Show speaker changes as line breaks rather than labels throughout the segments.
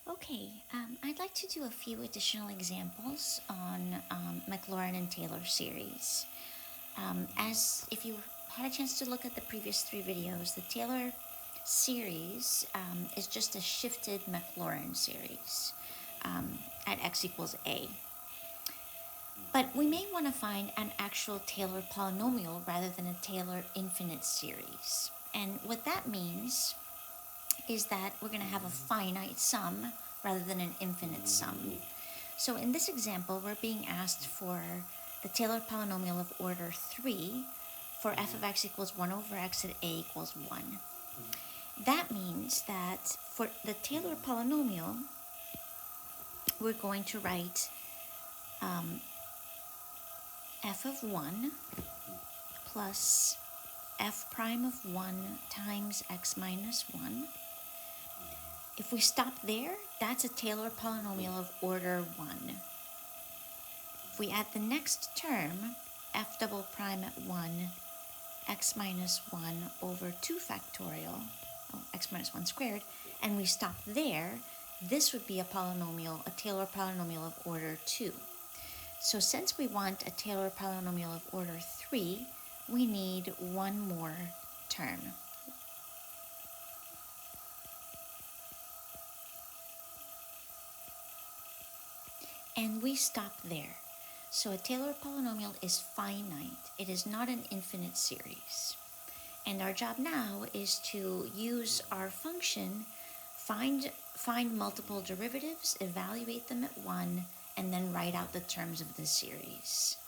Okay, I'd like to do a few additional examples on Maclaurin and Taylor series. As if you had a chance to look at the previous three videos, the Taylor series is just a shifted Maclaurin series at x equals a. But we may want to find an actual Taylor polynomial rather than a Taylor infinite series. And what that means is that we're going to have a finite sum rather than an infinite sum. So in this example, we're being asked for the Taylor polynomial of order 3 for f of x equals 1 over x at a equals 1. That means that for the Taylor polynomial, we're going to write f of 1 plus f prime of 1 times x minus 1. If we stop there, that's a Taylor polynomial of order 1. If we add the next term, f double prime at 1, x minus 1 over 2 factorial, x minus 1 squared, and we stop there, this would be a polynomial, a Taylor polynomial of order 2. So since we want a Taylor polynomial of order 3, we need one more term. And we stop there. So a Taylor polynomial is finite. It is not an infinite series. And our job now is to use our function, find multiple derivatives, evaluate them at 1, and then write out the terms of the series.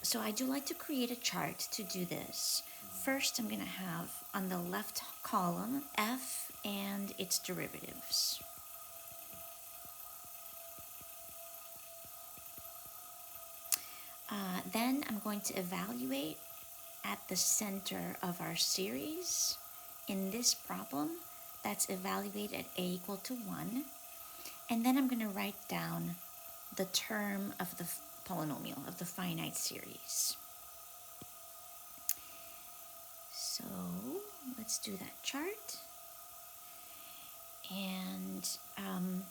So I do like to create a chart to do this. First, I'm going to have on the left column f and its derivatives. Then I'm going to evaluate at the center of our series. In this problem, that's evaluate at a equal to 1. And then I'm going to write down the term of the polynomial, of the finite series. So let's do that chart. And I'm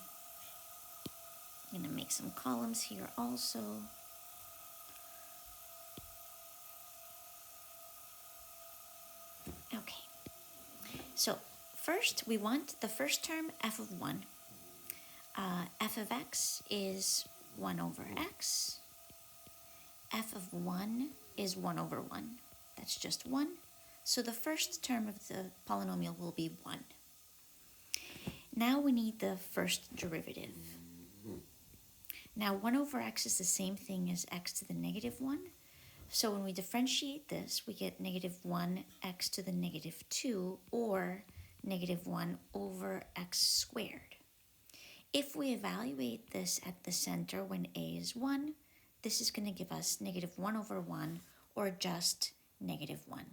going to make some columns here also. Okay, so first we want the first term f of 1. F of x is 1 over x. F of 1 is 1 over 1. That's just 1. So the first term of the polynomial will be 1. Now we need the first derivative. Now 1 over x is the same thing as x to the negative 1. So when we differentiate this, we get negative 1 x to the negative 2, or negative 1 over x squared. If we evaluate this at the center when a is 1, this is going to give us negative 1 over 1, or just negative 1.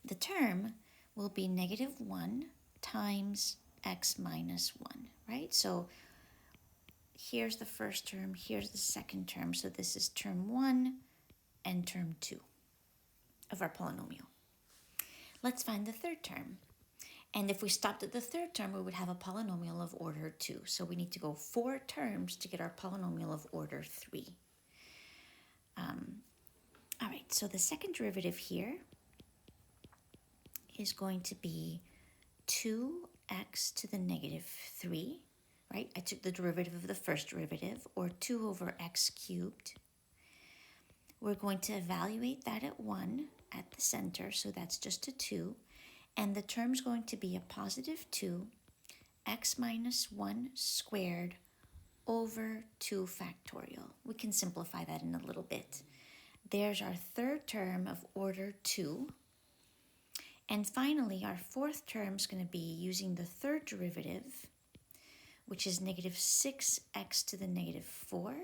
The term will be negative 1 times x minus 1, right? So here's the first term, here's the second term. So this is term 1 and term 2 of our polynomial. Let's find the third term. And if we stopped at the third term, we would have a polynomial of order 2. So we need to go 4 terms to get our polynomial of order 3. All right, so the second derivative here is going to be 2x to the negative 3, right? I took the derivative of the first derivative, or 2 over x cubed. We're going to evaluate that at 1 at the center, so that's just a 2. And the term's going to be a positive 2, x minus 1 squared over 2 factorial. We can simplify that in a little bit. There's our third term of order 2. And finally, our fourth term is going to be using the third derivative, which is negative 6x to the negative 4,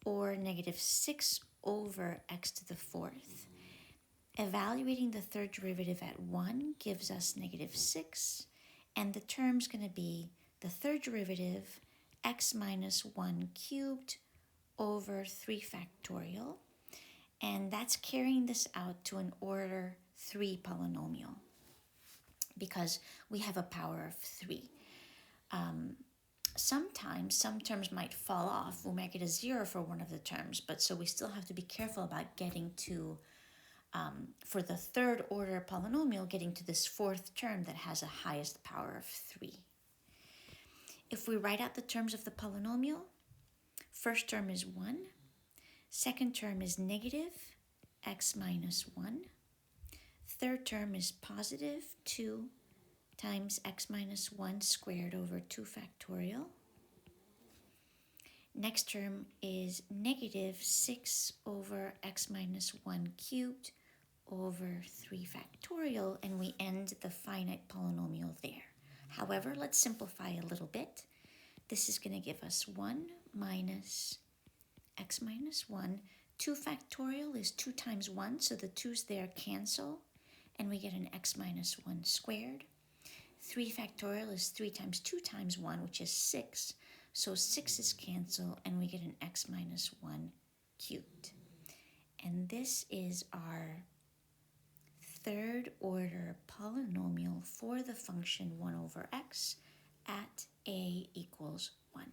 or negative 6 over x to the 4th. Evaluating the third derivative at 1 gives us negative 6, and the term's going to be the third derivative, x minus 1 cubed over 3 factorial, and that's carrying this out to an order 3 polynomial because we have a power of 3. Sometimes some terms might fall off. We'll make it a 0 for one of the terms, but so we still have to be careful about getting to, for the third order polynomial, getting to this fourth term that has a highest power of 3. If we write out the terms of the polynomial, first term is 1, second term is negative x minus 1, third term is positive 2 times x minus 1 squared over 2 factorial. Next term is negative 6 over x minus 1 cubed over 3 factorial, and we end the finite polynomial there. However, let's simplify a little bit. This is going to give us 1 minus x minus 1. 2 factorial is 2 times 1, so the 2's there cancel, and we get an x minus 1 squared. 3 factorial is 3 times 2 times 1, which is 6. So 6's cancel, and we get an x minus 1 cubed. And this is our third order polynomial for the function 1 over x at a equals 1.